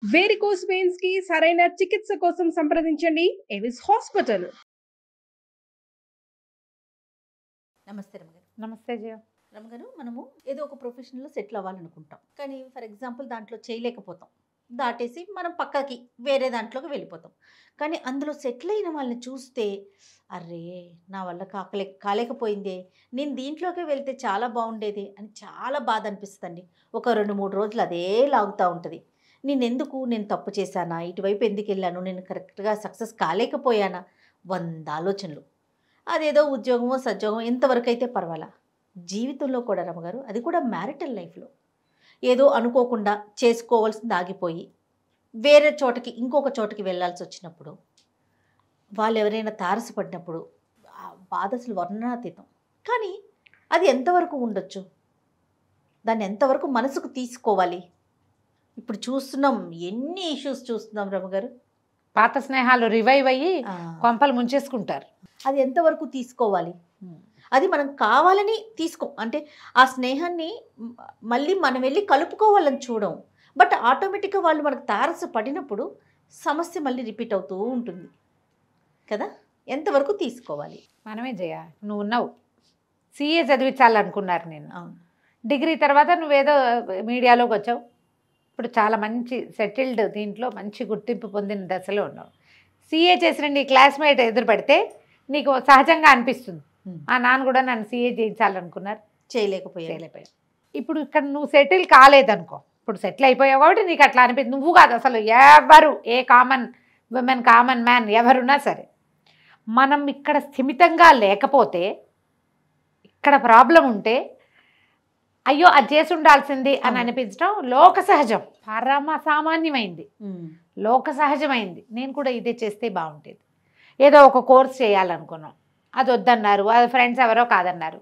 Varicose veins కి సరైన చికిత్స కోసం సంప్రదించండి ఎవిస్ హాస్పిటల్. నమస్తే రమగారు. నమస్తే జయ. రమగారు, మనము ఏదో ఒక ప్రొఫెషన్లో సెటిల్ అవ్వాలనుకుంటాం, కానీ ఫర్ ఎగ్జాంపుల్ దాంట్లో చేయలేకపోతాం, దాటేసి మనం పక్కకి వేరే దాంట్లోకి వెళ్ళిపోతాం. కానీ అందులో సెటిల్ అయిన వాళ్ళని చూస్తే అరే నా వల్ల కాలేకపోయిందే, నేను దీంట్లోకి వెళ్తే చాలా బాగుండేది అని చాలా బాధ అనిపిస్తుందండి. ఒక 2-3 రోజులు అదే లాగుతూ ఉంటుంది. నేను తప్పు చేశానా, ఇటువైపు ఎందుకు వెళ్ళాను, నేను కరెక్ట్గా సక్సెస్ కాలేకపోయానా, 100 ఆలోచనలు. అదేదో ఉద్యోగమో సద్యోగమో ఎంతవరకు అయితే పర్వాలా, జీవితంలో కూడా రమగారు, అది కూడా మ్యారిటల్ లైఫ్లో ఏదో అనుకోకుండా చేసుకోవాల్సింది ఆగిపోయి వేరే చోటకి ఇంకొక చోటకి వెళ్ళాల్సి వచ్చినప్పుడు, వాళ్ళు ఎవరైనా తారసపడినప్పుడు ఆ బాధ అసలు వర్ణనాతీతం. కానీ అది ఎంతవరకు ఉండొచ్చు, దాన్ని ఎంతవరకు మనసుకు తీసుకోవాలి? ఇప్పుడు చూస్తున్నాం, ఎన్ని ఇష్యూస్ చూస్తున్నాం రమగారు. పాత స్నేహాలు రివైవ్ అయ్యి కొంపలు ముంచేసుకుంటారు. అది ఎంతవరకు తీసుకోవాలి? అది మనం కావాలని అంటే ఆ స్నేహాన్ని మళ్ళీ మనం వెళ్ళి కలుపుకోవాలని చూడం, బట్ ఆటోమేటిక్గా వాళ్ళు మనకు తారసపడినప్పుడు సమస్య మళ్ళీ రిపీట్ అవుతూ ఉంటుంది కదా. ఎంతవరకు తీసుకోవాలి? మనమే జయ, నువ్వు ఉన్నావు, సిఏ చదివించాలనుకున్నారు నేను. డిగ్రీ తర్వాత నువ్వేదో మీడియాలోకి వచ్చావు, ఇప్పుడు చాలా మంచి సెటిల్డ్ దీంట్లో మంచి గుర్తింపు పొందిన దశలో ఉన్నావు. సిఏ చేసిన నీ క్లాస్మేట్ ఎదురు పెడితే నీకు సహజంగా అనిపిస్తుంది, ఆ నాన్న కూడా నన్ను సిఏ చేయించాలనుకున్నారు, చేయలేకపోయారు. ఇప్పుడు ఇక్కడ నువ్వు సెటిల్ కాలేదనుకో, ఇప్పుడు సెటిల్ అయిపోయావు కాబట్టి నీకు అట్లా అనిపిస్తుంది. నువ్వు కాదు, అసలు ఎవరు, a common women common man ఎవరున్నా సరే, మనం ఇక్కడ స్థిమితంగా లేకపోతే, ఇక్కడ ప్రాబ్లం ఉంటే అయ్యో అది చేసి ఉండాల్సింది అని అనిపించడం లోక సహజం, పరమ సామాన్యమైంది, లోక సహజమైంది. నేను కూడా ఇదే చేస్తే బాగుంటుంది. ఏదో ఒక కోర్స్ చేయాలనుకున్నాం, అది వద్దన్నారు, అది ఫ్రెండ్స్ ఎవరో కాదన్నారు.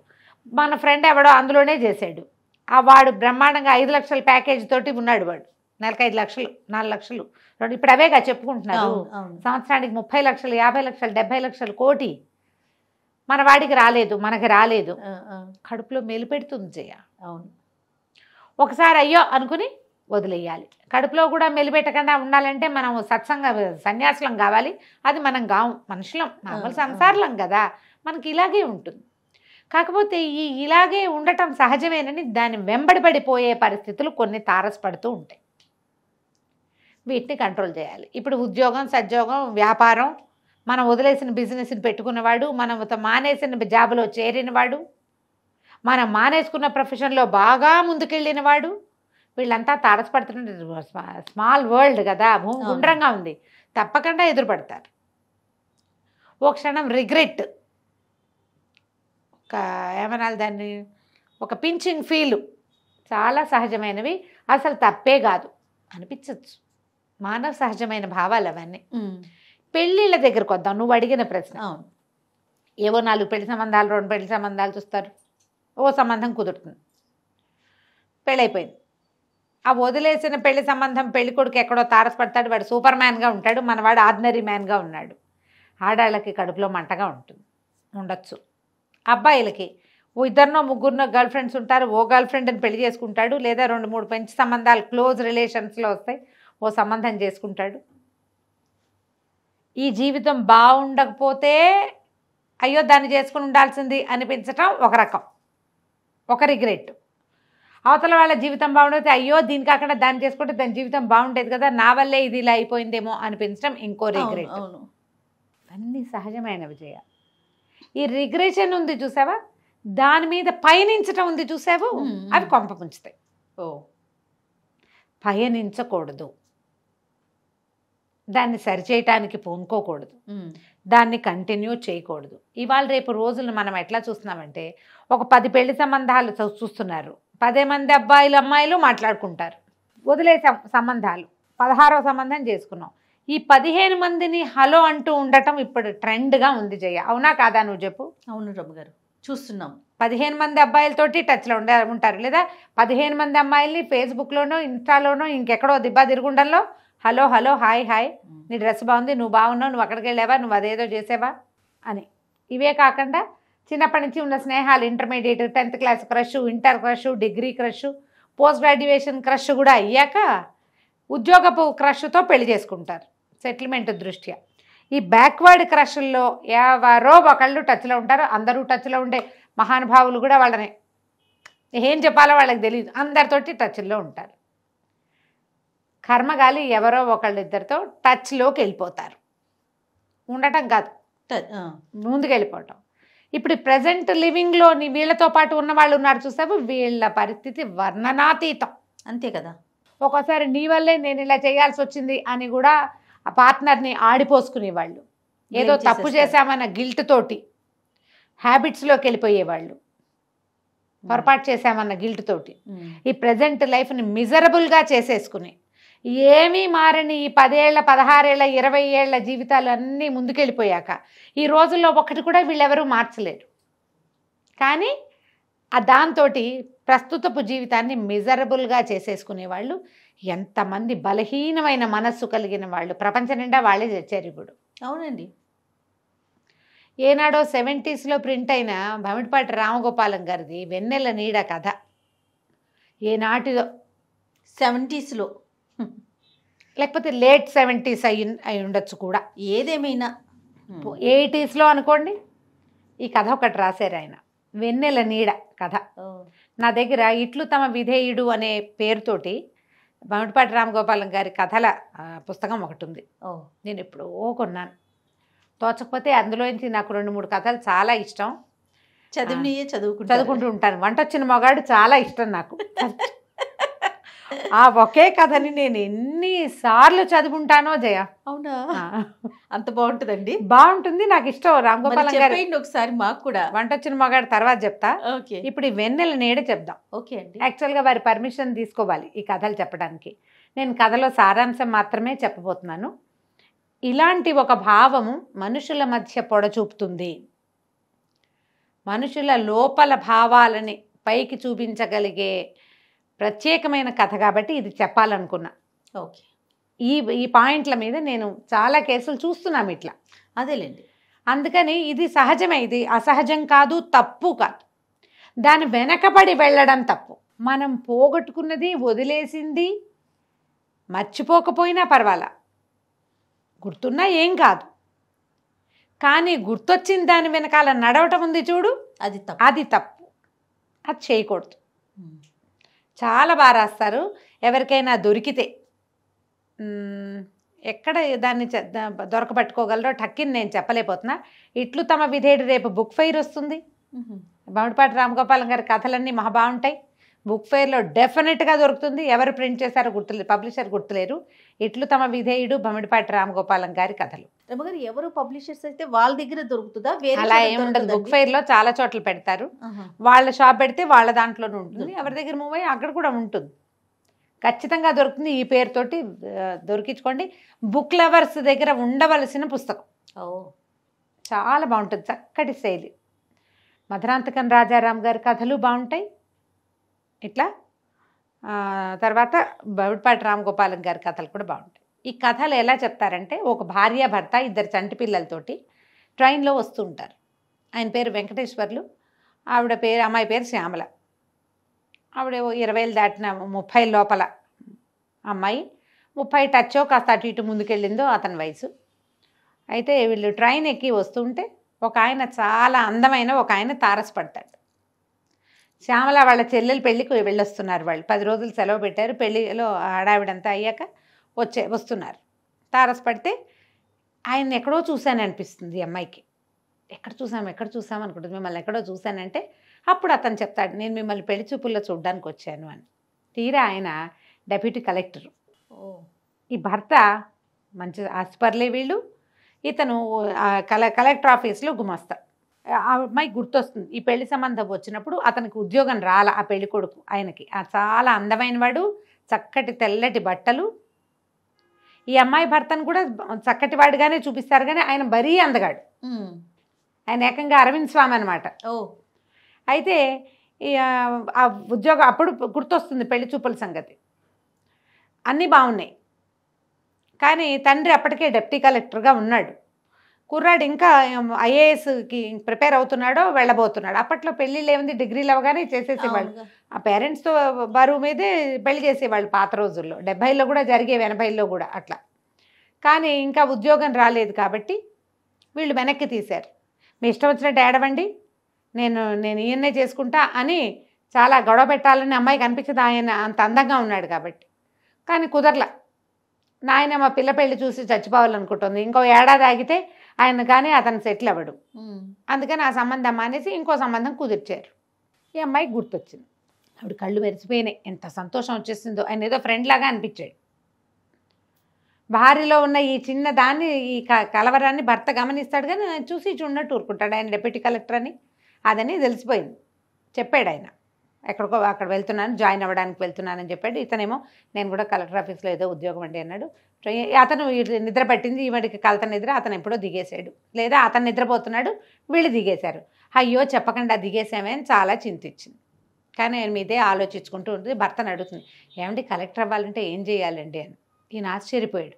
మన ఫ్రెండ్ ఎవడో అందులోనే చేసాడు, ఆ వాడు బ్రహ్మాండంగా 5 లక్షల ప్యాకేజ్ తోటి ఉన్నాడు, వాడు నెలకు 5 లక్షలు 4 లక్షలు ఇప్పుడు అవేగా చెప్పుకుంటున్నారు. సంవత్సరానికి 30 లక్షలు 50 లక్షలు 70 లక్షలు కోటి మన వాడికి రాలేదు, మనకి రాలేదు. కడుపులో మెలిపెడుతుంది జయ. అవును, ఒకసారి అయ్యో అనుకుని వదిలేయాలి. కడుపులో కూడా మెలిపెట్టకుండా ఉండాలంటే మనం సన్యాసులం కావాలి, అది మనం కావు, మనుషులం, మామూలు సంసారులం కదా, మనకి ఇలాగే ఉంటుంది. కాకపోతే ఇలాగే ఉండటం సహజమేనని దాన్ని వెంబడిపడిపోయే పరిస్థితులు కొన్ని తారసపడుతూ ఉంటాయి. వీటిని కంట్రోల్ చేయాలి. ఇప్పుడు ఉద్యోగం సద్యోగం వ్యాపారం, మనం వదిలేసిన బిజినెస్ని పెట్టుకున్నవాడు, మనం మానేసిన జాబులో చేరినవాడు, మనం మానేసుకున్న ప్రొఫెషన్లో బాగా ముందుకెళ్ళినవాడు, వీళ్ళంతా తారసపడుతున్న స్మాల్ వరల్డ్ కదా, భూమి గుండ్రంగా ఉంది, తప్పకుండా ఎదురుపడతారు. ఓ క్షణం రిగ్రెట్, ఏమనాలి దాన్ని, ఒక పించింగ్ ఫీలు, చాలా సహజమైనవి, అసలు తప్పే కాదు అనిపించవచ్చు. మానవ సహజమైన భావాలు అవన్నీ. పెళ్ళిళ్ళ దగ్గరకు వద్దాం, నువ్వు అడిగిన ప్రశ్న. ఏవో 4 పెళ్లి సంబంధాలు 2 పెళ్లి సంబంధాలు చూస్తారు, ఓ సంబంధం కుదురుతుంది, పెళ్ళైపోయింది. ఆ వదిలేసిన పెళ్లి సంబంధం పెళ్లి కొడుకు ఎక్కడో తారసపడతాడు, వాడు సూపర్ మ్యాన్గా ఉంటాడు, మనవాడు ఆర్డినరీ మ్యాన్గా ఉన్నాడు. ఆడాళ్ళకి కడుపులో మంటగా ఉండొచ్చు. అబ్బాయిలకి ఓ 2 3 గర్ల్ ఫ్రెండ్స్ ఉంటారు, ఓ గర్ల్ ఫ్రెండ్ని పెళ్లి చేసుకుంటాడు, లేదా 2 3 పెంచి సంబంధాలు క్లోజ్ రిలేషన్స్లో వస్తాయి, ఓ సంబంధం చేసుకుంటాడు. ఈ జీవితం బాగుండకపోతే అయ్యో దాన్ని చేసుకుని ఉండాల్సింది అనిపించటం ఒక రకం, ఒక రిగ్రెట్. అవతల వాళ్ళ జీవితం బాగుండేది, అయ్యో దీని కాకుండా దాన్ని చేసుకుంటే దాని జీవితం బాగుండేది కదా, నా వల్లే ఇది ఇలా అయిపోయిందేమో అనిపించడం ఇంకో రిగ్రెట్. అన్నీ సహజమైన విజయ. ఈ రిగ్రెషన్ ఉంది చూసావా, దాని మీద పయనించటం ఉంది చూసావు, అవి కొంప ముంచుతాయి. పయనించకూడదు, దాన్ని సరిచేయటానికి పూనుకోకూడదు, దాన్ని కంటిన్యూ చేయకూడదు. ఇవాళ రేపు రోజులను మనం ఎట్లా చూస్తున్నామంటే, ఒక 10 పెళ్లి సంబంధాలు చూస్తున్నారు, 10 మంది అబ్బాయిలు అమ్మాయిలు మాట్లాడుకుంటారు, వదిలేసాం సంబంధాలు, 16వ సంబంధం చేసుకున్నాం. ఈ 15 మందిని హలో అంటూ ఉండటం ఇప్పుడు ట్రెండ్గా ఉంది జయ, అవునా కాదా నువ్వు చెప్పు? అవును రమ్మగారు, చూస్తున్నాం. 15 మంది అబ్బాయిలతోటి టచ్లో ఉంటారు, లేదా 15 మంది అమ్మాయిల్ని ఫేస్బుక్లోనో ఇన్స్టాలోనో ఇంకెక్కడో Dibba తిరుగుండంలో hello hello hi hi, నీ డ్రెస్ బాగుంది, నువ్వు బాగున్నావు, నువ్వు అక్కడికి వెళ్ళావా, నువ్వు అదేదో చేసావా అని. ఇవే కాకుండా చిన్నప్పటి నుంచి ఉన్న స్నేహాలు, intermediate 10th class crush, inter crush, degree crush, post graduation crush కూడా అయ్యాక ఉద్యోగపు క్రష్తో పెళ్లి చేసుకుంటారు సెటిల్మెంట్ దృష్ట్యా. ఈ బ్యాక్వర్డ్ క్రష్ల్లో ఎవరో ఒకళ్ళు టచ్లో ఉంటారు. అందరూ టచ్లో ఉండే మహానుభావులు కూడా వాళ్ళని ఏం చెప్పాలో వాళ్ళకి తెలియదు, అందరితోటి టచ్లో ఉంటారు. కర్మగాలి ఎవరో ఒకళ్ళిద్దరితో టచ్లోకి వెళ్ళిపోతారు. ఉండటం కాదు, ముందుకు వెళ్ళిపోవటం. ఇప్పుడు ప్రజెంట్ లివింగ్లో వీళ్ళతో పాటు ఉన్న వాళ్ళు ఉన్నారు చూసావు, వీళ్ళ పరిస్థితి వర్ణనాతీతం. అంతే కదా. ఒక్కోసారి నీ వల్లే నేను ఇలా చేయాల్సి వచ్చింది అని కూడా ఆ పార్ట్నర్ని ఆడిపోసుకునేవాళ్ళు. ఏదో తప్పు చేశామన్న గిల్ట్ తోటి హ్యాబిట్స్లోకి వెళ్ళిపోయేవాళ్ళు, పొరపాటు చేశామన్న గిల్ట్ తోటి. ఈ ప్రజెంట్ లైఫ్ని మిజరబుల్గా చేసేసుకుని ఏమీ మారని ఈ 10 ఏళ్ళ 16 ఏళ్ళ 20 ఏళ్ళ జీవితాలు అన్నీ ముందుకెళ్ళిపోయాక ఈ రోజుల్లో ఒకటి కూడా వీళ్ళెవరూ మార్చలేరు. కానీ దాంతో ప్రస్తుతపు జీవితాన్ని మిజరబుల్గా చేసేసుకునేవాళ్ళు ఎంతమంది బలహీనమైన మనస్సు కలిగిన వాళ్ళు ప్రపంచం నిండా వాళ్ళే తెచ్చారు ఇప్పుడు. అవునండి. ఏనాడో 70s ప్రింట్ అయిన భమిడిపాటి రామగోపాలం గారిది వెన్నెల నీడ కథ. ఏనాటిదో 70s లేకపోతే లేట్ 70s అయి ఉండొచ్చు కూడా, ఏదేమైనా 80s అనుకోండి. ఈ కథ ఒకటి రాశారు ఆయన, వెన్నెల నీడ కథ. నా దగ్గర ఇట్లు తమ విధేయుడు అనే పేరుతోటి భమిడిపాటి రామగోపాలం గారి కథల పుస్తకం ఒకటి ఉంది. నేను ఎప్పుడో కొన్నాను, తోచకపోతే అందులోంచి నాకు 2-3 కథలు చాలా ఇష్టం. చదువుకుంటూ ఉంటాను. వంట వచ్చిన మగాడు చాలా ఇష్టం నాకు. ఆ ఒకే కథని నేను ఎన్నిసార్లు చదువుకుంటానో జయ. అవునా? అంత బాగుంటుందండి. బాగుంటుంది, నాకు ఇష్టం. రామగోపాలం గారు ఒకసారి మాకు కూడా వంట వచ్చిన మగాడు తర్వాత చెప్తా. ఇప్పుడు ఈ వెన్నెల నీడ చెప్దాం. ఓకే అండి. యాక్చువల్గా వారి పర్మిషన్ తీసుకోవాలి ఈ కథలు చెప్పడానికి. నేను కథలో సారాంశం మాత్రమే చెప్పబోతున్నాను. ఇలాంటి ఒక భావము మనుషుల మధ్య పొడచూపుతుంది. మనుషుల లోపల భావాలని పైకి చూపించగలిగే ప్రత్యేకమైన కథ కాబట్టి ఇది చెప్పాలనుకున్నా. ఓకే. ఈ పాయింట్ల మీద నేను చాలా కేసులు చూస్తున్నాం ఇట్లా. అదేలేండి. అందుకని ఇది సహజమే, ఇది అసహజం కాదు, తప్పు కాదు. దాని వెనకబడి వెళ్ళడం తప్పు. మనం పోగొట్టుకున్నది, వదిలేసింది మర్చిపోకపోయినా పర్వాలా, గుర్తున్నా ఏం కాదు. కానీ గుర్తొచ్చిన దాని వెనకాల నడవటం ఉంది చూడు, అది తప్పు. అది చేయకూడదు. చాలా బాగా రాస్తారు. ఎవరికైనా దొరికితే ఎక్కడ దాన్ని దొరకబట్టుకోగలరో టక్కిని నేను చెప్పలేకపోతున్నా. ఇట్లు తమ విధేయుడు రేపు బుక్ ఫెయిర్ వస్తుంది. భమిడిపాటి రామగోపాలం గారి కథలన్నీ మహా బాగుంటాయి. బుక్ ఫెయిర్లో డెఫినెట్గా దొరుకుతుంది. ఎవరు ప్రింట్ చేశారో గుర్తులేదు, పబ్లిషర్ గుర్తులేరు. ఇట్లు తమ విధేయుడు భమిడిపాటి రామగోపాలం గారి కథలు. రమగారు ఎవరు పబ్లిషర్స్ అయితే వాళ్ళ దగ్గర దొరుకుతుందా? అలా ఏముండదు. బుక్ ఫెయిర్లో చాలా చోట్ల పెడతారు. వాళ్ళ షాప్ పెడితే వాళ్ళ దాంట్లోనే ఉంటుంది. ఎవరి దగ్గర మూవ్ అయ్యి అక్కడ కూడా ఉంటుంది. ఖచ్చితంగా దొరుకుతుంది. ఈ పేరుతోటి దొరికించుకోండి. బుక్ లవర్స్ దగ్గర ఉండవలసిన పుస్తకం. చాలా బాగుంటుంది, చక్కటి శైలి. మధురాంతకం రాజారాం గారి కథలు బాగుంటాయి. ఇట్లా తర్వాత భమిడిపాటి రామగోపాలం గారి కథలు కూడా బాగుంటాయి. ఈ కథలు ఎలా చెప్తారంటే, ఒక భార్యాభర్త 2 చంటి పిల్లలతోటి ట్రైన్లో వస్తూ ఉంటారు. ఆయన పేరు వెంకటేశ్వర్లు, అమ్మాయి పేరు శ్యామల. ఆవిడ 20 దాటిన 30 లోపల అమ్మాయి. 30 టచ్చో కాస్త అటు ఇటు ముందుకెళ్ళిందో అతని వయసు. అయితే వీళ్ళు ట్రైన్ ఎక్కి వస్తుంటే ఒక ఆయన చాలా అందమైన ఒక ఆయన తారసపడతాడు. శ్యామల వాళ్ళ చెల్లెలు పెళ్ళికి వెళ్ళొస్తున్నారు. వాళ్ళు 10 రోజులు సెలవు పెట్టారు. పెళ్ళిలో హడావిడంతా అయ్యాక వస్తున్నారు. తారసపడితే ఆయన ఎక్కడో చూశాను అనిపిస్తుంది అమ్మాయికి. ఎక్కడ చూసాం అనుకుంటుంది. మిమ్మల్ని ఎక్కడో చూశానంటే అప్పుడు అతను చెప్తాడు, నేను మిమ్మల్ని పెళ్లి చూపుల్లో చూడడానికి వచ్చాను అని. తీరా ఆయన డెప్యూటీ కలెక్టరు. ఈ భర్త మంచి ఆస్పర్లే వీళ్ళు. ఇతను కలెక్టర్ ఆఫీస్లో గుమస్తా. ఆ అమ్మాయి గుర్తొస్తుంది. ఈ పెళ్లి సంబంధం వచ్చినప్పుడు అతనికి ఉద్యోగం రాల. ఆ పెళ్లి కొడుకు ఆయనకి చాలా అందమైన వాడు, చక్కటి తెల్లటి బట్టలు. ఈ అమ్మాయి భర్తను కూడా చక్కటి వాడిగానే చూపిస్తారు, కానీ ఆయన మరీ అందగాడు. ఆయన ఏకంగా అరవింద్ స్వామి అనమాట. అయితే ఆ ఉద్యోగం అప్పుడు గుర్తొస్తుంది పెళ్లి చూపుల సంగతి. అన్నీ బాగున్నాయి, కానీ తండ్రి అప్పటికే డిప్యూటీ కలెక్టర్గా ఉన్నాడు. కుర్రాడు ఇంకా ఐఏఎస్కి ప్రిపేర్ అవుతున్నాడో వెళ్ళబోతున్నాడు. అప్పట్లో పెళ్ళిళ్ళు ఏముంది, డిగ్రీలు అవగానే చేసేసేవాళ్ళు. అవునుగా. ఆ పేరెంట్స్తో బరువు మీదే పెళ్లి చేసేవాళ్ళు పాత రోజుల్లో. 70లో కూడా జరిగేవి, 80లో కూడా అట్లా. కానీ ఇంకా ఉద్యోగం రాలేదు కాబట్టి వీళ్ళు వెనక్కి తీశారు. మీ ఇష్టం వచ్చినట్టు ఏడవండి, నేను ఈయన్నే చేసుకుంటా అని చాలా గొడవ పెట్టాలని అమ్మాయికి అనిపించదు, ఆయన అంత అందంగా ఉన్నాడు కాబట్టి. కానీ కుదరలా. నాయన మా పిల్ల పెళ్లి చూసి చచ్చిపోవాలనుకుంటుంది. ఇంకో ఏడాది ఆగితే ఆయన కానీ అతను సెటిల్ అవ్వడు. అందుకని ఆ సంబంధం మానేసి ఇంకో సంబంధం కుదిర్చారు. ఈ అమ్మాయికి గుర్తొచ్చింది. ఆవిడ కళ్ళు మెరిసిపోయినాయి. ఎంత సంతోషం వచ్చేసిందో. ఆయన ఏదో ఫ్రెండ్ లాగా అనిపించాడు. భార్యలో ఉన్న ఈ చిన్న దాన్ని, ఈ కలవరాన్ని భర్త గమనిస్తాడు, కానీ ఆయన చూసి చూడనట్టు ఊరుకుంటాడు. ఆయన డిప్యూటీ కలెక్టర్ అని అదని తెలిసిపోయింది. చెప్పాడు ఆయన, ఎక్కడికో అక్కడ వెళ్తున్నాను, జాయిన్ అవ్వడానికి వెళ్తున్నానని చెప్పాడు. ఇతనేమో నేను కూడా కలెక్టర్ ఆఫీస్లో ఏదో ఉద్యోగం అండి అన్నాడు. అతను నిద్ర పట్టింది, ఈవిడికి కలత నిద్ర, అతను ఎప్పుడో దిగేశాడు. లేదా అతను నిద్రపోతున్నాడు, వీళ్ళు దిగేశారు. అయ్యో చెప్పకుండా దిగేసామే అని చాలా చింతించింది. కానీ ఆయన మీదే ఆలోచించుకుంటూ ఉంటుంది. భర్తను అడుగుతుంది, ఏమండి కలెక్టర్ అవ్వాలంటే ఏం చేయాలండి అని. ఈయన ఆశ్చర్యపోయాడు.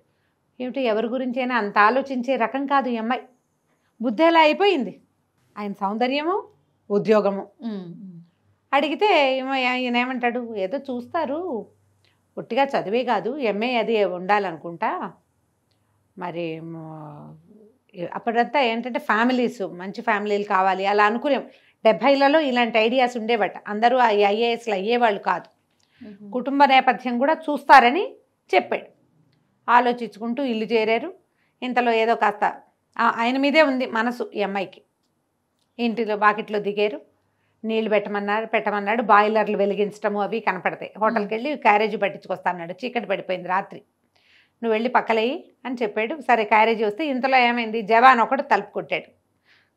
ఏమిటి, ఎవరి గురించి అయినా అంత ఆలోచించే రకం కాదు ఈ అమ్మాయి. బుద్ధి ఎలా అయిపోయింది. ఆయన సౌందర్యము, ఉద్యోగము. అడిగితే ఈయన ఏమంటాడు, ఏదో చూస్తారు, ఒట్టిగా చదివే కాదు, ఎంఏ అది ఉండాలనుకుంటా. మరి అప్పుడంతా ఏంటంటే ఫ్యామిలీస్, మంచి ఫ్యామిలీలు కావాలి అలా అనుకునేం. 70లలో ఇలాంటి ఐడియాస్ ఉండేవట. అందరూ ఐఏఎస్లు అయ్యేవాళ్ళు కాదు, కుటుంబ నేపథ్యం కూడా చూస్తారని చెప్పాడు. ఆలోచించుకుంటూ ఇల్లు చేరారు. ఇంతలో ఏదో కాస్త ఆయన మీదే ఉంది మనసు ఈ అమ్మాయికి. ఇంటిలో వాకిట్లో దిగారు. నీళ్లు పెట్టమన్నాడు. బాయిలర్లు వెలిగించడము అవి కనపడతాయి. హోటల్కి వెళ్ళి క్యారేజీ పట్టించుకొస్తా అన్నాడు. చీకటి పడిపోయింది రాత్రి. నువ్వు వెళ్ళి పక్కలేయి అని చెప్పాడు. సరే క్యారేజీ వస్తే ఇంతలో ఏమైంది, జవాన్ ఒకడు తలుపు కొట్టాడు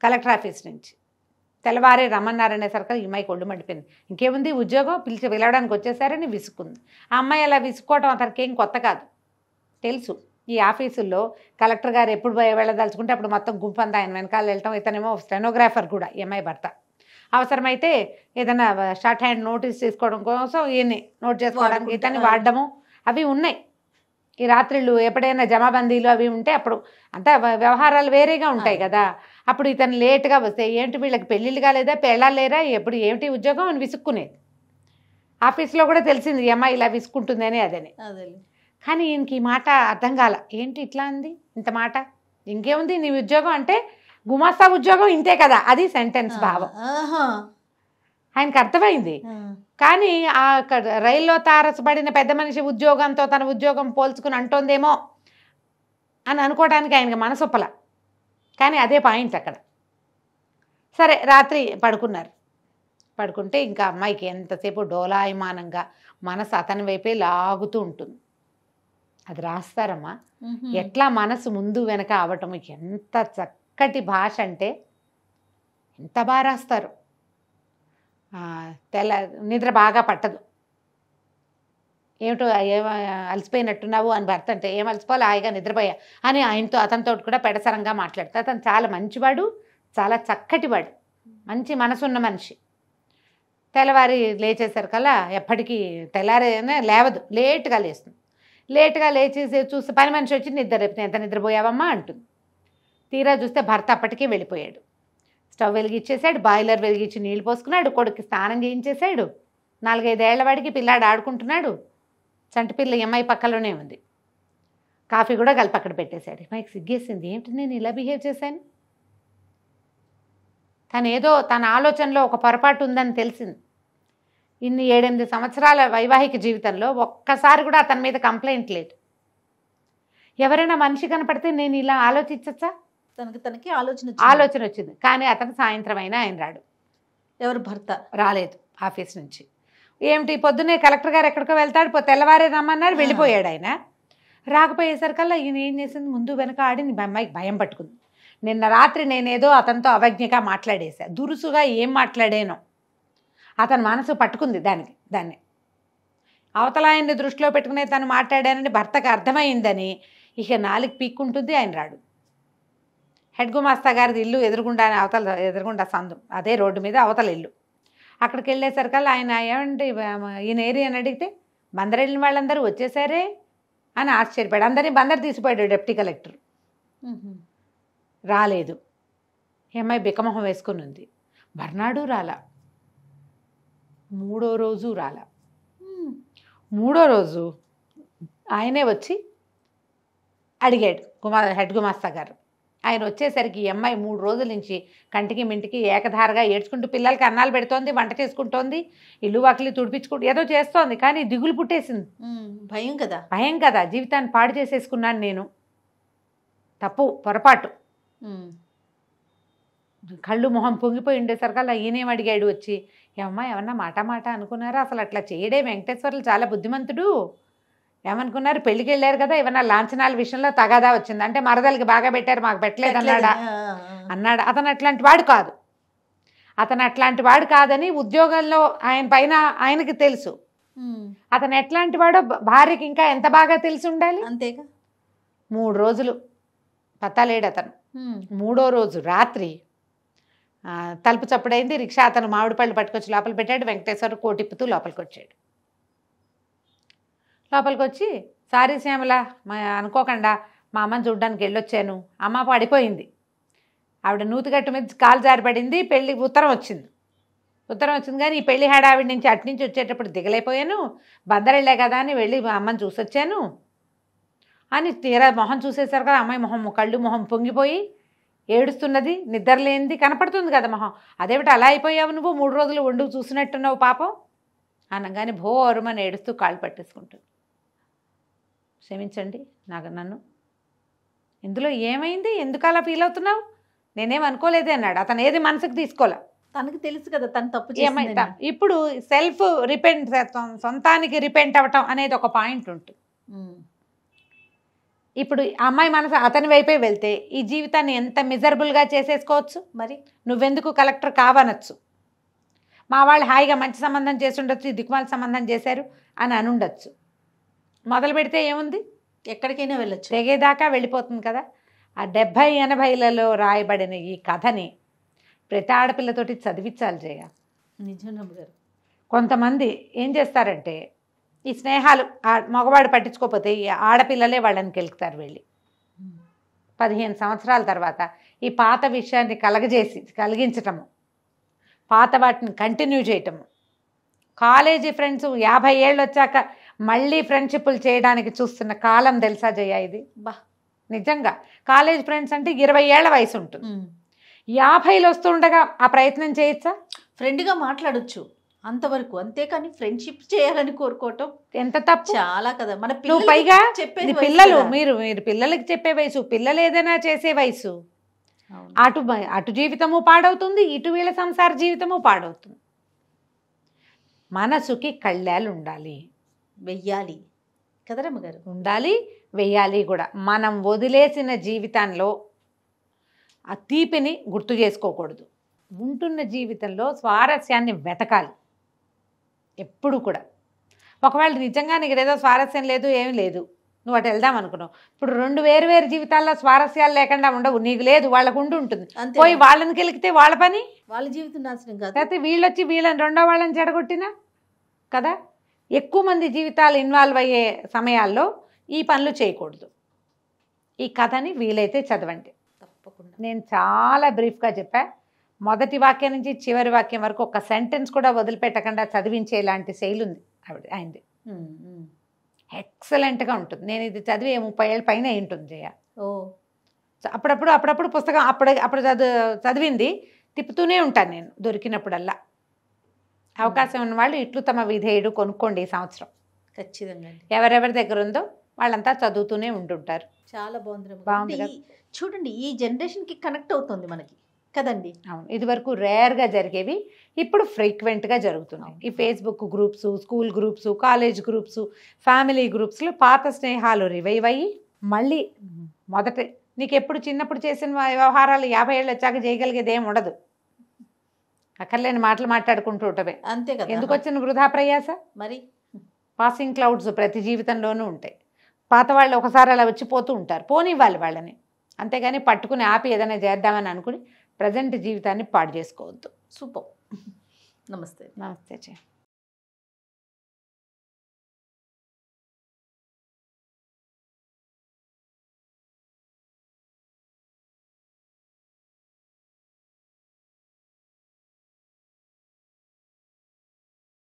కలెక్టర్ ఆఫీస్ నుంచి. తెల్లవారే రమ్మన్నారనేసరికి ఈ అమ్మాయికి ఒళ్ళు మండిపోయింది. ఇంకేముంది, ఉద్యోగం పిలవడానికి వచ్చేసారని విసుక్కుంది. ఆ అమ్మాయి అలా విసుక్కోవటం అతనికి ఏం కొత్త కాదు, తెలుసు. ఈ ఆఫీసుల్లో కలెక్టర్ గారు ఎప్పుడు వెళ్ళదలుచుకుంటే అప్పుడు మొత్తం గుంపంతా ఆయన వెనకాల వెళ్ళటం. ఇతనేమో స్టెనోగ్రాఫర్ కూడా ఈ అమ్మాయి భర్త. అవసరమైతే ఏదైనా షార్ట్ హ్యాండ్ నోటీస్ తీసుకోవడం కోసం ఈయన్ని నోట్ చేసుకోవడానికి ఇతన్ని వాడడము అవి ఉన్నాయి. ఈ రాత్రిళ్ళు ఎప్పుడైనా జమాబందీలు అవి ఉంటే అప్పుడు అంతా వ్యవహారాలు వేరేగా ఉంటాయి కదా. అప్పుడు ఇతను లేట్గా వస్తే ఏంటి వీళ్ళకి పెళ్ళిళ్ళు కాలేదా, పెళ్ళాలు లేరా, ఎప్పుడు ఏమిటి ఉద్యోగం అని విసుక్కునేది. ఆఫీస్లో కూడా తెలిసింది ఈ అమ్మాయి ఇలా విసుక్కుంటుందని అదని. కానీ ఈయనకి ఈ మాట అర్థం కాల. ఏంటి ఇట్లా అంది, ఇంత మాట, ఇంకేముంది నీ ఉద్యోగం అంటే గుమాస్తా ఉద్యోగం ఇంతే కదా, అది సెంటెన్స్ భావం. ఆయనకు అర్థమైంది. కానీ ఆ రైల్లో తారసపడిన పెద్ద మనిషి ఉద్యోగంతో తన ఉద్యోగం పోల్చుకుని అంటోందేమో అని అనుకోవడానికి ఆయనకి మనసొప్పల. కానీ అదే పాయింట్ అక్కడ. సరే రాత్రి పడుకున్నారు. పడుకుంటే ఇంకా అమ్మాయికి ఎంతసేపు డోలాయమానంగా మనసు అతని వైపే లాగుతూ ఉంటుంది. అది రాస్తారమ్మా, ఎట్లా మనసు ముందు వెనక అవటం. ఎంత చక్కటి భాష అంటే ఎంత బాగా రాస్తారు. నిద్ర బాగా పట్టదు. ఏమిటో అలసిపోయినట్టున్నావు అని భర్త అంటే, ఏం అలసిపోవాలి, హాయిగా నిద్రపోయా అని ఆయనతో అతనితో కూడా పెడసరంగా మాట్లాడతాడు. అతను చాలా మంచివాడు, చాలా చక్కటివాడు, మంచి మనసున్న మనిషి. తెల్లవారి లేచేసరికల్లా ఎప్పటికీ తెల్లారైనా లేవదు, లేట్గా లేస్తుంది. లేట్గా లేచి చూస్తే పని మనిషి వచ్చి ఎంత నిద్రపోయావమ్మా అంటుంది. తీరా చూస్తే భర్త అప్పటికే వెళ్ళిపోయాడు. స్టవ్ వెలిగించేశాడు, బాయిలర్ వెలిగించి నీళ్ళు పోసుకున్నాడు, కొడుకు స్నానం చేయించేశాడు. 4-5 ఏళ్ల వాడికి పిల్లాడు ఆడుకుంటున్నాడు. చంటి పిల్ల అమ్మాయి పక్కలోనే ఉంది. కాఫీ కూడా కలిపి అక్కడ పెట్టేశాడు. అమ్మాయికి సిగ్గేసింది, ఏమిటి నేను ఇలా బిహేవ్ చేశాను. తను ఏదో తన ఆలోచనలో ఒక పొరపాటు ఉందని తెలిసింది. ఇన్ని 7-8 సంవత్సరాల వైవాహిక జీవితంలో ఒక్కసారి కూడా అతని మీద కంప్లైంట్ లేదు. ఎవరైనా మనిషి కనపడితే నేను ఇలా ఆలోచించచ్చా, తనకి ఆలోచన వచ్చింది. కానీ అతను సాయంత్రం అయినా ఆయన రాడు. ఎవరు భర్త రాలేదు ఆఫీస్ నుంచి. ఏమిటి పొద్దున్నే కలెక్టర్ గారు ఎక్కడికో వెళ్తాడు, తెల్లవారే రమ్మన్నారు, వెళ్ళిపోయాడు ఆయన. రాకపోయేసరికల్లా ఈయన ఏం చేసింది, ముందు వెనక ఆడి అమ్మాయికి భయం పట్టుకుంది. నిన్న రాత్రి నేనేదో అతనితో అవజ్ఞగా మాట్లాడేశా, దురుసుగా ఏం మాట్లాడానో అతని మనసు పట్టుకుంది దాన్ని. అవతల ఆయన్ని దృష్టిలో పెట్టుకునే తను మాట్లాడానని భర్తకు అర్థమైందని ఇక 4 పీక్కుంటుంది. ఆయన రాడు. హెడ్ గుమాస్తా గారిది ఇల్లు ఎదురుగుండా సందు, అదే రోడ్డు మీద అవతల ఇల్లు. అక్కడికి వెళ్ళేసరికల్లా ఆయన ఏమంటే ఈయన ఏరియా అని అడిగితే బందర్ వెళ్ళిన వాళ్ళందరూ వచ్చేసారే అని ఆశ్చర్యపోయాడు. అందరినీ బందర్ తీసిపోయాడు డిప్యూటీ కలెక్టర్. రాలేదు. ఈ అమ్మాయి బిక్కమొహం వేసుకుని ఉంది. మర్నాడు రాలా, 3వ రోజు రాలా. 3వ రోజు ఆయనే వచ్చి అడిగాడు హెడ్ గుమాస్తా గారు. ఆయన వచ్చేసరికి ఈ అమ్మాయి 3 రోజుల నుంచి కంటికి మింటికి ఏకధారగా ఏడ్చుకుంటూ పిల్లలకి అన్నాలు పెడుతోంది, వంట చేసుకుంటోంది, ఇల్లు వాకిలి తుడిపించుకుంటూ ఏదో చేస్తోంది. కానీ దిగులు పుట్టేసింది. భయం కదా, జీవితాన్ని పాడు చేసేసుకున్నాను నేను, తప్పు పొరపాటు. కళ్ళు మొహం పొంగిపోయి ఉండేసరికల్లా ఈయనేం అడిగాడు వచ్చి, ఏమమ్మా ఏమన్నా మాట అనుకున్నారా? అసలు అట్లా చేయడే, వెంకటేశ్వర్లు చాలా బుద్ధిమంతుడు. ఏమనుకున్నారు, పెళ్ళికి వెళ్ళారు కదా, ఏమన్నా లాంఛనాల విషయంలో తగాదా వచ్చింది అంటే మరదలకి బాగా పెట్టారు మాకు పెట్టలేదు అన్నాడు. అతను అట్లాంటి వాడు కాదని ఉద్యోగంలో ఆయన పైన ఆయనకి తెలుసు. అతను ఎట్లాంటి వాడో భార్యకి ఇంకా ఎంత బాగా తెలిసి ఉండాలి. అంతేగా. 3 రోజులు పత్తాలేడు అతను. 3వ రోజు రాత్రి తలుపు చప్పుడైంది. రిక్షా అతను మామిడి పళ్ళు పట్టుకొచ్చి లోపల పెట్టాడు. వెంకటేశ్వర కోటిప్పుతూ లోపలికి వచ్చాడు. లోపలికి వచ్చి, సారీ శ్యామల, అనుకోకుండా మా అమ్మని చూడ్డానికి వెళ్ళొచ్చాను, అమ్మ పడిపోయింది, ఆవిడ నూతిగట్టు మీద కాలు జారిపడింది, పెళ్ళి ఉత్తరం వచ్చింది కానీ ఈ పెళ్లి హడావిడి నుంచి అట్నుంచి వచ్చేటప్పుడు దిగలేకపోయాను, బందరెళ్ళే కదా అని వెళ్ళి మా అమ్మని చూసొచ్చాను అని తీరా మొహం చూసేసరికి అమ్మాయి కళ్ళు మొహం పొంగిపోయి ఏడుస్తున్నది, నిద్రలేనిది కనపడుతుంది కదా మొహం. అదేమిటి అలా అయిపోయావు నువ్వు, 3 రోజులు వండుకు చూసినట్టున్నావు పాపం అనగానే భోరుమని ఏడుస్తూ కాళ్ళు పట్టేసుకుంటుంది. క్షమించండి నన్ను, ఇందులో ఏమైంది, ఎందుకు అలా ఫీల్ అవుతున్నావు, నేనేం అనుకోలేదే అన్నాడు. అతను ఏది మనసుకు తీసుకోలే, తనకు తెలుసు కదా తను తప్పు ఏమైతే. ఇప్పుడు సెల్ఫ్ రిపెంట్, సొంతానికి రిపెంట్ అవ్వటం అనేది ఒక పాయింట్ ఉంటుంది. ఇప్పుడు అమ్మాయి మనసు అతని వైపే వెళ్తే ఈ జీవితాన్ని ఎంత మిజరబుల్గా చేసేసుకోవచ్చు. మరి నువ్వెందుకు కలెక్టర్ కావనొచ్చు, మా వాళ్ళు హాయిగా మంచి సంబంధం చేసి ఉండొచ్చు, దిక్కుమాల సంబంధం చేశారు అని అనుండొచ్చు. మొదలు పెడితే ఏముంది, ఎక్కడికైనా వెళ్ళొచ్చు, తెగేదాకా వెళ్ళిపోతుంది కదా. ఆ 70-80లలో రాయబడిన ఈ కథని ప్రతి ఆడపిల్లతోటి చదివించాలి జయ. నిజంగా గారు. కొంతమంది ఏం చేస్తారంటే ఈ స్నేహాలు మగవాడు పట్టించుకోకపోతే ఈ ఆడపిల్లలే వాళ్ళని కెలుకుతారు వెళ్ళి. 15 సంవత్సరాల తర్వాత ఈ పాత విషయాన్ని కలిగించటము, పాత వాటిని కంటిన్యూ చేయటము. కాలేజీ ఫ్రెండ్స్ 50 ఏళ్ళు వచ్చాక మళ్ళీ ఫ్రెండ్షిప్లు చేయడానికి చూస్తున్న కాలం తెలుసా జయ ఇది. నిజంగా కాలేజ్ ఫ్రెండ్స్ అంటే 20 ఏళ్ల వయసు ఉంటుంది, 50లు వస్తుండగా ఆ ప్రయత్నం చేయొచ్చా? ఫ్రెండ్గా మాట్లాడొచ్చు అంతవరకు, అంతేకాని ఫ్రెండ్షిప్ చేయాలని కోరుకోవటం ఎంత తప్పు, చాలా కదా. మన నువ్వు పైగా చెప్పేది పిల్లలు, మీరు పిల్లలకి చెప్పే వయసు, పిల్లలు ఏదైనా చేసే వయసు. అటు జీవితము పాడవుతుంది, ఇటు వీళ్ళ సంసార జీవితము పాడవుతుంది. మనసుకి కళ్ళాలు ఉండాలి, వెయ్యాలి కదరమ్మ గారు, ఉండాలి, వెయ్యాలి కూడా. మనం వదిలేసిన జీవితంలో ఆ తీపిని గుర్తు చేసుకోకూడదు. ఉంటున్న జీవితంలో స్వారస్యాన్ని వెతకాలి ఎప్పుడు కూడా. ఒకవేళ నిజంగా నీకు ఏదో స్వారస్యం లేదు, ఏమి లేదు, నువ్వు అటు వెళ్దాం అనుకున్నావు, ఇప్పుడు 2 వేరు జీవితాల్లో స్వారస్యాలు లేకుండా ఉండవు. నీకు లేదు, వాళ్ళకు ఉంటుంది, పోయి వాళ్ళని కెలికితే వాళ్ళ పని, వాళ్ళ జీవితం నాశనం కాదు. లేకపోతే వీళ్ళొచ్చి వీళ్ళని రెండో వాళ్ళని చెడగొట్టినా కదా. ఎక్కువ మంది జీవితాలు ఇన్వాల్వ్ అయ్యే సమయాల్లో ఈ పనులు చేయకూడదు. ఈ కథని వీలైతే చదవండి తప్పకుండా. నేను చాలా బ్రీఫ్గా చెప్పా. మొదటి వాక్యం నుంచి చివరి వాక్యం వరకు ఒక సెంటెన్స్ కూడా వదిలిపెట్టకుండా చదివించేలాంటి శైలి ఉంది ఆయనది. ఎక్సలెంట్గా ఉంటుంది. నేను ఇది చదివి 30 ఏళ్ళ పైన ఉంటుంది జయ. అప్పుడప్పుడు పుస్తకం అప్పుడు చదివింది తిప్పుతూనే ఉంటాను నేను దొరికినప్పుడల్లా. అవకాశం ఉన్న వాళ్ళు ఇట్లు తమ విధేయుడు కొనుక్కోండి ఈ సంవత్సరం. ఖచ్చితంగా ఎవరెవరి దగ్గర ఉందో వాళ్ళంతా చదువుతూనే ఉంటుంటారు. చాలా బాగుంది. చూడండి, ఈ జనరేషన్కి కనెక్ట్ అవుతుంది మనకి కదండి. అవును, ఇది వరకు రేర్గా జరిగేవి ఇప్పుడు ఫ్రీక్వెంట్గా జరుగుతున్నాయి. ఈ Facebook groups, school groups, college groups, family గ్రూప్స్లో పాత స్నేహాలు రివైవ్ అయ్యి మళ్ళీ నీకు ఎప్పుడు చిన్నప్పుడు చేసిన వ్యవహారాలు 50 ఏళ్ళు వచ్చాక చేయగలిగేది ఏమి ఉండదు. అక్కర్లేని మాటలు మాట్లాడుకుంటూ ఉంటవే, అంతే కదా. ఎందుకు వచ్చిన వృధా ప్రయాస? మరి పాసింగ్ క్లౌడ్స్ ప్రతి జీవితంలోనూ ఉంటాయి. పాత వాళ్ళు ఒకసారి అలా వచ్చిపోతూ ఉంటారు, పోనివ్వాలి వాళ్ళని. అంతేగాని పట్టుకుని ఆపి ఏదైనా చేద్దామని అనుకుని ప్రజెంట్ జీవితాన్ని పాడు చేసుకోవద్దు. సూపర్. నమస్తే. నమస్తే.